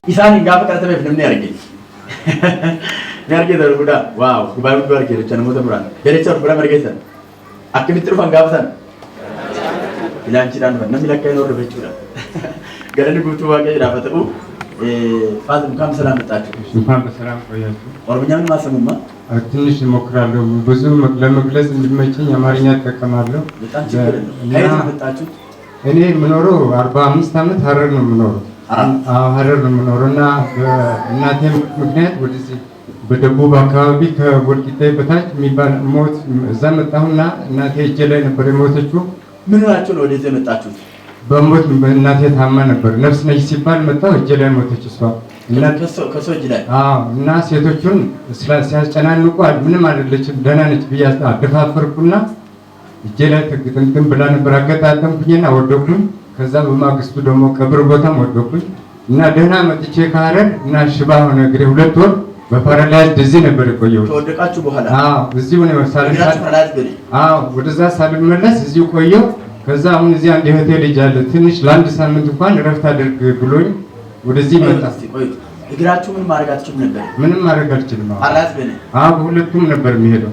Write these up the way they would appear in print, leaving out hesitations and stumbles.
إساني قابل كذا تبي فيلم نيارجي نيارجي ده ربنا واو كبار كبار كده كنا موت بران jadi cor berapa mereka san aku mitru fang gawasan bilang ciran mana bilang kayak orang bercura gara di butuh aja dapat tu Fazil kam salam betul Subhan salam koyatu orang punya nama semua ትንሽ እሞክራለሁ ብዙ ለመግለጽ እንዲመቸኝ አማርኛ ተጠቀማለሁ ከየት መጣችሁ እኔ የምኖረው 45 ዓመት ሀረር ነው የምኖረው ሀረር ነው የምኖረውና እናቴ ምክንያት ወደዚህ በደቡብ አካባቢ ከወልቂጤ በታች የሚባል ሞት እዛ መጣሁና እናቴ እጄ ላይ ነበር የሞተችው ምን ሆናችሁ ነው ወደዚህ የመጣችሁት በሞት እናቴ ታማ ነበር ነፍስ ነች ሲባል መጣሁ እጄ ላይ ሞተች እሷ ከሰው እጅ ላይ እና ሴቶቹን ሲያስጨናንቁ ምንም አይደለችም ደህና ነች ብዬ አደፋፈርኩና እጄ ላይ ትግጥምጥም ብላ ነበር አገጣጠምኩኝና ወደኩኝ ከዛ በማግስቱ ደግሞ ቀብር ቦታም ወደኩኝ እና ደህና መጥቼ ከሀረር እና ሽባ ሆነ እግሬ 2 ወር በፓራላይዝ እዚህ ነበር የቆየሁት ከወደቃችሁ በኋላ እዚሁ ነው ወደዛ ሳልመለስ እዚሁ ቆየሁ ከዛ አሁን እዚህ አንድ እህቴ ልጅ አለ ትንሽ ለአንድ ሳምንት እንኳን እረፍት አድርግ ብሎኝ ወደዚህ መጣ እግራችሁ ምን ማድረግ አትችሉም ነበር ምንም ማድረግ አልችልም አራት በኔ በሁለቱም ነበር የሚሄደው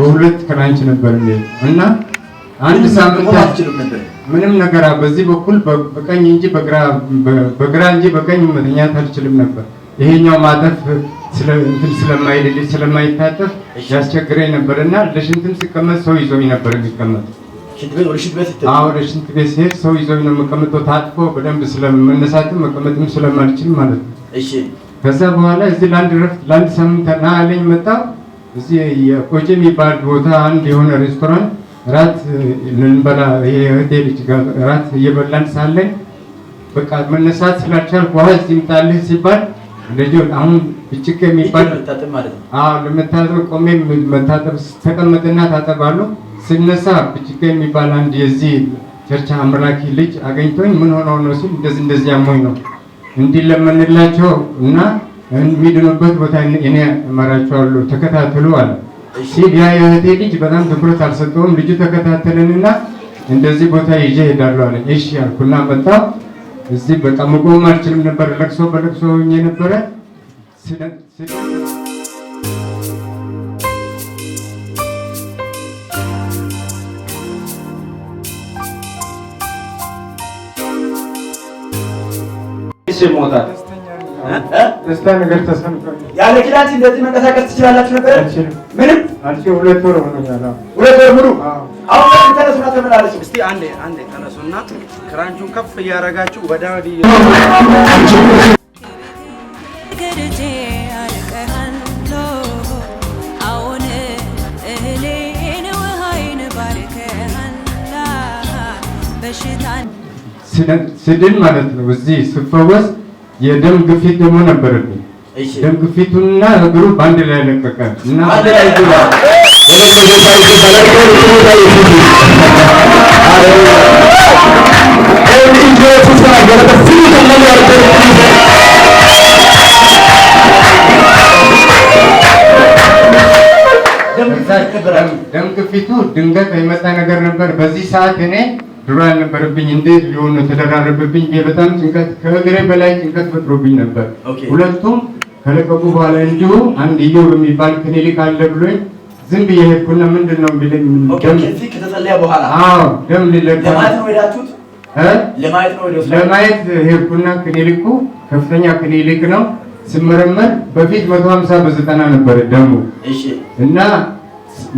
በሁለት ክራንች ነበር የሚሄደው እና አንድ ሳምንት አትችሉም ነበር ምንም ነገር በዚህ በኩል በቀኝ እንጂ በግራ እንጂ በቀኝ መተኛት አልችልም ነበር ይሄኛው ማጠፍ ስለማይደልኝ ስለማይታጠፍ ያስቸግረኝ ነበርና ለሽንትም ሲቀመጥ ሰው ይዞኝ ነበር የሚቀመጥ ሽንት ቤት ሲሄድ ሰው ይዞኝ ነው የምቀመጠው ታጥፎ በደንብ ስለመነሳትም መቀመጥም ስለማልችል ማለት ነው ከዛ በኋላ እዚህ ለአንድ ሳምንት አለኝ መጣሁ እዚህ የቆጄ የሚባል ቦታ አንድ የሆነ ሬስቶራንት ራት ልንበላ የእህቴ ልጅ ጋር ራት እየበላን ሳለን በቃ መነሳት ስላልቻልኩ ውሃ እዚህ ምጣልህ ሲባል ልጅ አሁን ብጭቅ የሚባል ለመታጠብ ቆሜ መታጠብ ተቀመጥና ታጠባለሁ ስነሳ ብጭቅ የሚባል አንድ የዚህ ቸርች አምላኪ ልጅ አገኝቶኝ ምን ሆነው ነው ሲል እንደዚህ ያሞኝ ነው እንዲለመንላቸው እና የሚድኑበት ቦታ እኔ እመራቸዋለሁ ተከታተሉ አለ ሲል ያ የእህቴ ልጅ በጣም ትኩረት አልሰጠውም ልጁ ተከታተለንና እንደዚህ ቦታ ይዤ እሄዳለሁ አለ እሺ አልኩና መጣሁ እዚህ በቃ መቆም አልችልም ነበር ለቅሶ በለቅሶ ሆኜ ነበረ ሞታ ደስታ ነገር ተሰምቶኝ ያለ ኪዳን እንደዚህ መንቀሳቀስ ትችላላችሁ ነበር ምንም አንቺ 2 ወር ሆኖኛል 2 ወር ሙሉ አሁን ተነሱና ተመላለሱ እስቲ አንዴ ተነሱና ክራንቹን ከፍ እያረጋችሁ ወደ ወዲህ ገርጄ አልቀሃንሎ አሁን እህሌን ውሃይን ባርከሃንላ በሽታን ስድን ማለት ነው እዚህ ስፈወስ የደም ግፊት ደግሞ ነበረብኝ ደም ግፊቱና እግሩ ባንድ ላይ ለቀቀ እና አንድ ላይ ይገባ ደም ግፊቱ ድንገት የመጣ ነገር ነበር በዚህ ሰዓት እኔ ድሮ ያልነበረብኝ እንዴት ሊሆን ተደራረበብኝ በጣም ጭንቀት ከእግሬ በላይ ጭንቀት ፈጥሮብኝ ነበር ሁለቱም ከለቀቁ በኋላ እንዲሁ አንድ ኢዮብ የሚባል ክሊኒክ አለ ብሎኝ ዝም ብዬ ሄድኩና ምንድነው ቢለኝ ደም ከተጸለየ በኋላ ደም ሊለቀቅ ለማየት ነው ሄዳችሁት ለማየት ሄድኩና ክሊኒኩ ከፍተኛ ክሊኒክ ነው ሲመረመር በፊት 150 በ90 ነበር ደሙ እና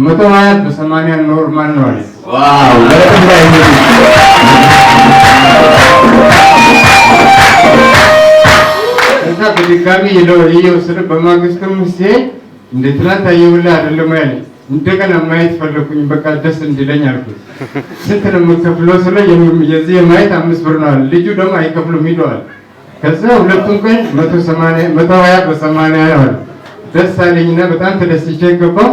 120 በ80 ኖርማል ነው አለ ዋው እና በድጋሚ ይለው ስር በማግስቱም ሲሄድ እንደ ትናንት አየሁላ አይደለም ያለ እንደገና ማየት ፈለኩኝ በቃ ደስ እንዲለኝ አልኩት ስንት ነው የምከፍለው ስለ የዚህ ማየት 5 ብር ነው አለ ልጁ ደግሞ አይከፍሉም ይለዋል ከዛ ሁለቱም ቀን 120 በ80 ነው ደስ አለኝና በጣም ተደስቼ ገባሁ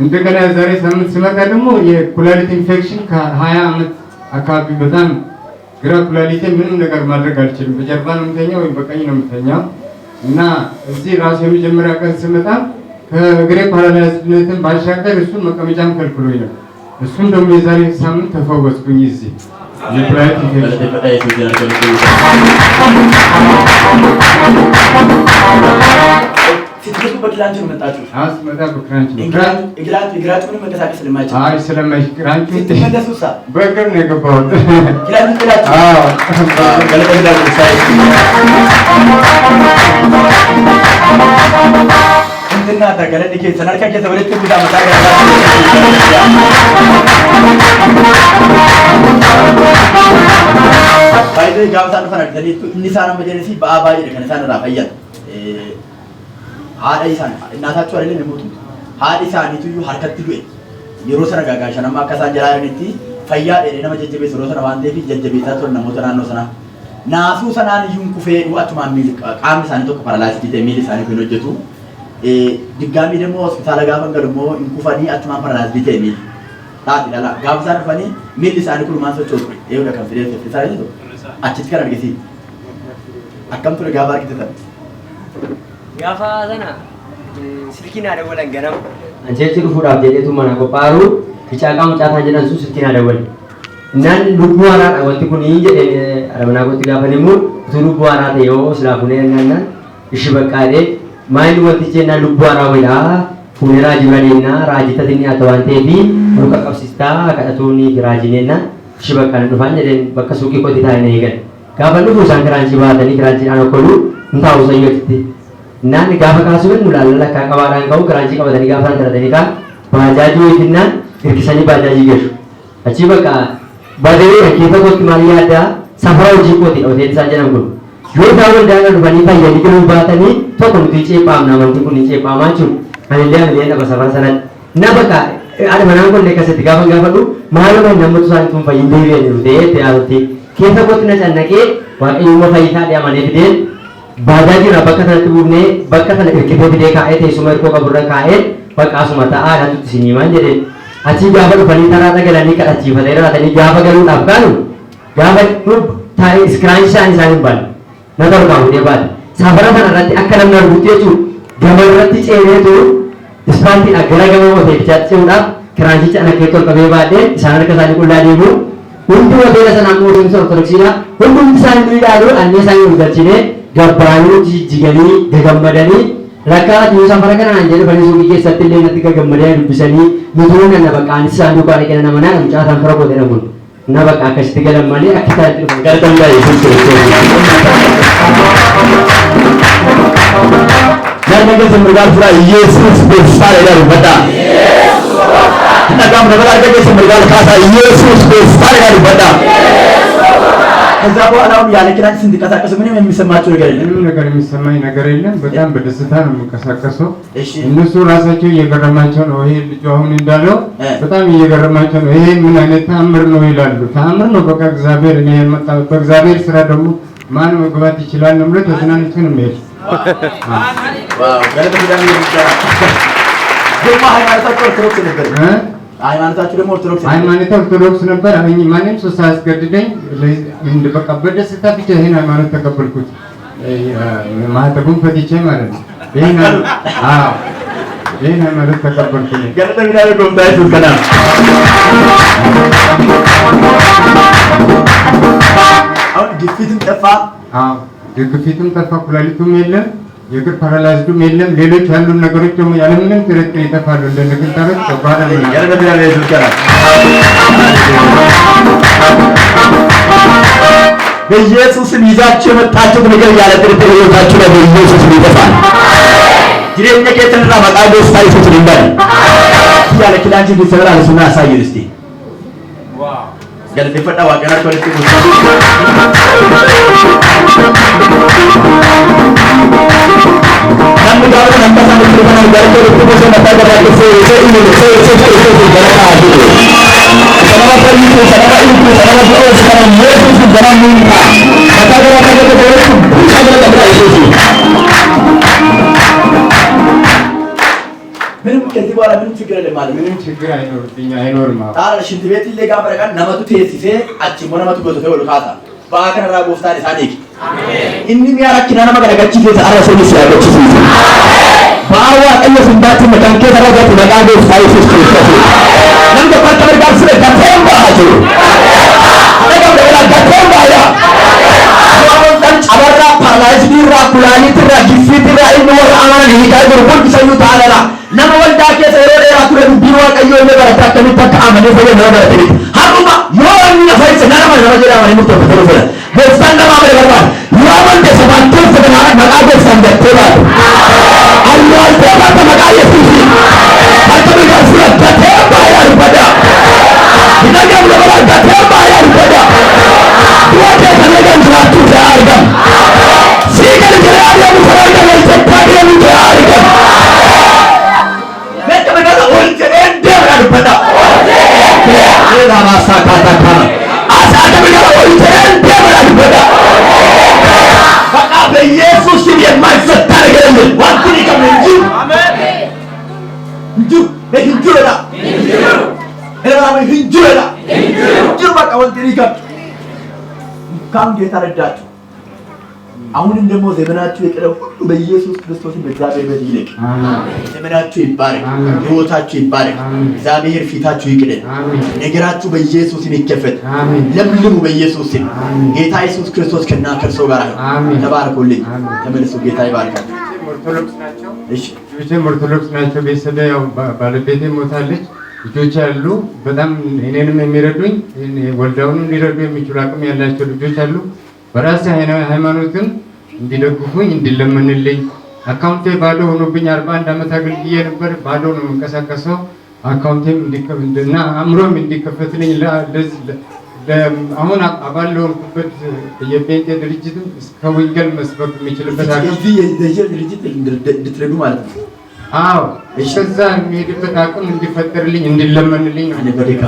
እንደገና ዛሬ ሳምንት ስመጣ ደግሞ የኩላሊት ኢንፌክሽን ከ20 ዓመት አካባቢ በጣም ግራ ኩላሊቴ ምንም ነገር ማድረግ አልችልም በጀርባ ነው የምተኛው ወይ በቀኝ ነው የምተኛው እና እዚህ ራሱ የመጀመሪያ ቀን ስመጣ ከእግሬ ፓራላይዝድነትን ባሻገር እሱን መቀመጫም ከልክሎኝ ነው እሱን ደግሞ የዛሬ ሳምንት ተፈወስኩኝ እዚህ Jepret Galateeffadhaa Yesuus jalatti ስትገቡ በክራንች ነው መጣችሁ? አስመጣ በክራንች ነው። እግራችሁ ምንም መንቀሳቀስ ስለማይችል አይ ስለማይችል ክራንች ስትመለሱሳ በእግር ነው የገባሁት። ክራንች ጥላችሁ? አዎ ገለጠ ሳይ እንትና ተገለጥ ከሰናርካ ከተወለደ ብዙ አመት ባይዘ ጋብሳን ፈናል ተሊቱ እንሳና መጀነሲ በአባይ ከነሳና ራፈያ haadha isaan እናታቸው አይደለም የሞቱት haadha isaaniitu harkatti du'e yeroo sana gaagaashan amma akka isaan jalaa jiranitti fayyaa dheedhee nama jajjabeessu yeroo sana waan ta'eef jajjabeessaa turan namoota naannoo sanaa naasuu sanaan iyyuu kufee achumaan miilli qaamni isaanii tokko paralaayisii ta'e miilli isaanii kun hojjetu diggaamii immoo hospitaala gaafa galu immoo hin kufanii achumaan paralaayisii ta'e miilli taati dhala gaafa isaan dhufanii miilli isaanii kun maan sochootu eeguudha kan fidee isaa jedhu achitti kan argisiisa akkam ture gaafa argitetan Gaafa sana silkiin haadha walan ganama. Anjeechi dhufuudhaaf jedheetu mana qophaaru ficaaqaa mucaataa jedhan sun silkiin haadha wali. Innaan lubbuu haaraadha wanti kun jedhee arabanaa gootti gaafan immoo utuu lubbuu haaraa ta'e yoo silaa funee nannaan ishi baqqaadhee maayilli wantichi jennaan lubbuu haaraa wayidhaa funee raajii badeennaa raajitatti inni haata waan ta'eefi luka qabsistaa kadhatuuni raajinennaan ishi baqqaan dhufaan jedheen bakka suuqii kooti taa'ee eegan. Gaafa dhufu isaan kiraanchii baatanii kiraanchiidhaan okkoluu hin taa'u sayyooti. Nani gaafa kaasuun mul'alla akka qabaadhaan ka'u kiraanchii qabatanii gaafa taratanii kaan baajaajii wayitinnaan hirkisanii baajaajii geessu. Achii bakka baadiyyaa keessa kootti maal yaaddaa safara hojii kooti hoteelli isaan jedhan kun yoo isaan waldaanaa dhufanii fayyanii galuu baatanii tokko nuti ceephaamna amantii kun ceephaamaa jiru anillee amilee dhaba safara sanatti. Na bakka adda manaan qollee akkasitti gaafa gaafadhu maaluma namoota isaanii tun fayyin deebi'an jiru ta'ee yaadatti keessa kootti na cannaqee waaqayyooma fayyisaa dhiyaamanii fideen baajaajiirra bakka sanatti buufnee bakka sana hirkifee fidee kaa'ee teessuma hirkoo qaburra kaa'ee bakka asuma ta'aa dhatutti siniimaan jedheen achii gaafa dhufanii taraa galanii kadhachiifatanii raatanii gaafa galuudhaaf kaanu gaafa taa'ee iskiraanchi isaan hin baane na torkaa fudhee baate safara sana irratti akka namni argutti jechuun gama irratti ceeneetu ispaaltiidha gara gama hoteelichaatti ce'uudhaaf kiraanchicha anakkee tolqabee baadhee isaan harka isaanii qullaa deemu hundi hoteela sanaa mootumsa ortodoksiidha hundumti isaanii nu ilaalu annee isaanii ol galchinee gabbaanuu jijjiganii gagammadanii rakkaati yoo safara kanaan jedhu fanii suuqii keessatti illee natti gagammadanii dubbisanii nutuun na baqqaanis isaan duukaa dhiqee nama naa mucaataan fara kootee namun na bakka akkasitti galan malee akka isaatti dhufan galatan baay'ee sun Jangan kesembergaan pura Yesus besar ya daripada. Kita akan mendengar kesembergaan kata Yesus besar ya daripada. ከዛ በኋላ አሁን ያለ ኪራይ ስንቀሳቀስ ምንም የሚሰማቸው ነገር የለም። ምንም ነገር የሚሰማኝ ነገር የለም። በጣም በደስታ ነው የምንቀሳቀሰው። እሺ እነሱ ራሳቸው እየገረማቸው ነው። ይሄ ልጅ አሁን እንዳለው በጣም እየገረማቸው ነው። ይሄ ምን አይነት ተአምር ነው ይላሉ። ተአምር ነው በቃ እግዚአብሔር እኔ የመጣ በእግዚአብሔር ስራ ደግሞ ማን መግባት ይችላል ነው ብለው ተዝናንቶ ነው የሚሄድ። ዋው ገለተ ዳም ይችላል። ደግሞ ሃይማኖታቸው ኦርቶዶክስ ነበር። ሃይማኖታችሁ ደግሞ ኦርቶዶክስ ኦርቶዶክስ ነበር። አሁን ማንም ሰው ሳያስገድደኝ እንደ በቃ በደስታ ብቻ ይሄን ሃይማኖት ተቀበልኩት። ማህተቡን ፈትቼ ማለት ነው። ይሄን ሃይማኖት ተቀበልኩኝ። ገለተ ቢዳለ ጎምታይቱ ከና አሁን ግፊትም ጠፋ። ግፊትም ጠፋ፣ ኩላሊቱም የለም፣ የእግር ፓራላይዝዱም የለም። ሌሎች ያሉን ነገሮች ደግሞ ያለምንም ጥርጥር ይጠፋሉ። እንደነገርኩት ተባለ ነው ገለተ ቢዳለ ይዝከራ በኢየሱስም ይዛችሁ የመጣችሁት ነገር ያለ ጥርጥር ህይወታችሁ ላይ በኢየሱስ ይጠፋል። ጅሬኛ ከየተነራ መቃብር ሳይፈቱ ይባል ያለ ኪዳንጂ ቢሰራ ለሱና አሳየን እስቲ ዋው ገለተ ፈጣ ዋቀና ኮለቲ ನಮ್ಮ ಗಾವನ ನಮ್ಮ ಸಂಸ್ಕೃತಿನ ಗಲತೆ ರೂಪದಲ್ಲಿ ಮತದಾರರಿಗೆ ಸೇವೆ ಗಲತ ಆಗಿದೆ ಸನವಪರಿತು ಸನವಯಿತು ಸನವಜೋ ಸನವ ಯೇಸು ಜನನಿಂದ ಮತದಾರರಿಗೆ ದೇವರು ಭೂಷಣಗಳ ಬಗ್ಗೆ ಯೇಸು ምንም ከዚህ በኋላ ምንም ችግር የለም ማለት ምንም ችግር አይኖርም። ታላ ሽንት ቤት ይሌ ጋበረቃን ነመቱ ቴሲሴ አቺ ሞነመቱ ጎተተ ወሉ ካታ ባከራ ቦፍታን ሳኔክ አሜን ኢኒ ሚያራኪና ነመገረጋቺ ጌታ አራሰኒ ሲያገቺ ሲሲ ባዋ ቀየስ እንዳት መካንከ ተረጋት መቃዶ ሳይሱስ ክርስቶስ ነንገ ፓርተር ጋር ስለ ጋር ተምባሃቱ كلاني ترى جسدي ترى إنه أنا هيدا يقول بسيو تعالى nama waldaa keessa yeroo dheeraa ture dubbiin waaqayyoo inni barataa akkamitti akka amanee fayyadu nama baratanii har'uma yoo inni na fayyise nama jedha amanee murteeffa ta'uu fedha gooftaan nama amane barbaada yoo amante sabaantoon saganaa maqaa gooftaan gattee baatu allaaltee baata maqaa yesuusi harka biraa fudhattatee baay'ee arbada hidhagam dabala gatee baay'ee arbada du'a keessa nagaan jiraachuu ta'e argama siigal jedhee argamu kan argama itti deemu ta'e argama pada ila masa kata asa ada bila orang dia pada maka Yesus ini yang maiftar gele waktu ni kami hidup amen hidup hidup lah hidup hidup lah hidup maka orang terikat kamu dia terdekat አሁንም ደግሞ ዘመናችሁ የቀረ ሁሉ በኢየሱስ ክርስቶስ በእግዚአብሔር ቤት ይልቅ ዘመናችሁ ይባረክ ሕይወታችሁ ይባረክ እግዚአብሔር ፊታችሁ ይቅደም ነገራችሁ በኢየሱስ ይከፈት ለምልሙ በኢየሱስ ጌታ ኢየሱስ ክርስቶስ ከእርሱ ጋር አሜን ተባረኩልኝ ተመልሱ ጌታ ይባርካችሁ ኦርቶዶክስ ናቸው እሺ ኦርቶዶክስ ናቸው ቤተሰብ ያው ባለቤቴ ሞታለች ልጆች አሉ በጣም እኔንም የሚረዱኝ ወልደውንም ሊረዱ የሚችሉ አቅም ያላቸው ልጆች አሉ በራሴ ሃይማኖትን እንዲደግፉኝ እንዲለምንልኝ አካውንቴ ባዶ ሆኖብኝ 41 ዓመት አገልግዬ ነበር ባዶ ነው መንቀሳቀሰው አካውንቴም እንዲከፍትና አምሮም እንዲከፈትልኝ አሁን አባል ለሆንኩበት የጴንጤ ድርጅትም እስከ ወንጌል መስበክ የሚችልበት አቅም ድርጅት እንድትረዱ ማለት ነው አዎ እሺዛ የሚሄድበት አቅም እንዲፈጠርልኝ እንዲለመንልኝ ነው በደካ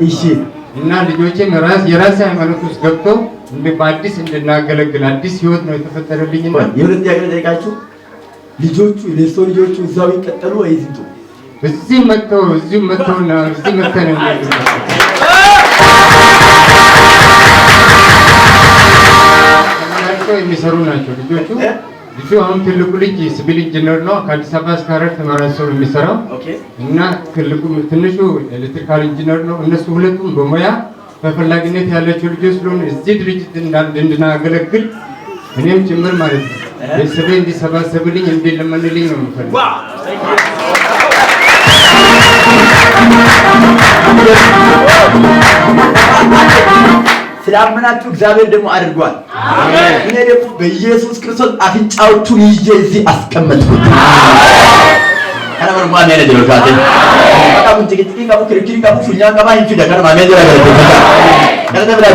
እሺ እና ልጆቼም የራሴ ሃይማኖት ውስጥ ገብቶ በአዲስ እንድናገለግል አዲስ ህይወት ነው የተፈጠረልኝና የሁለት ጥያቄ ጠይቃችሁ ልጆቹ ለሶ ልጆቹ እዛው ይቀጠሉ ወይስ ይጡ እዚህ መጥተው ነው እዚህ መጥተው ነው የሚሰሩ ናቸው ልጆቹ ልጁ አሁን ትልቁ ልጅ ሲቪል ኢንጂነር ነው ከአዲስ አበባ እስከ ሐረር ተመራርሰው የሚሰራው እና ትንሹ ኤሌክትሪካል ኢንጂነር ነው እነሱ ሁለቱም በሙያ በፈላጊነት ያላቸው ልጆች ስለሆነ እዚህ ድርጅት እንድናገለግል እኔም ጭምር ማለት ነው ቤተሰቤ እንዲሰባሰብልኝ እንዲለመንልኝ ነው የምፈልገው ስላመናችሁ እግዚአብሔር ደግሞ አድርጓል አሜን እኔ ደግሞ በኢየሱስ ክርስቶስ አፍንጫዎቹን ይዤ እዚህ አስቀመጥኩት ከነበር ማን ያለ ደረካተ በቃ ምን ትግጥቂ ጋር ክርክሪ ጋር ፉኛ ጋር ማይንፊ ደጋር ማመን ደረጋለ ከነበር ላይ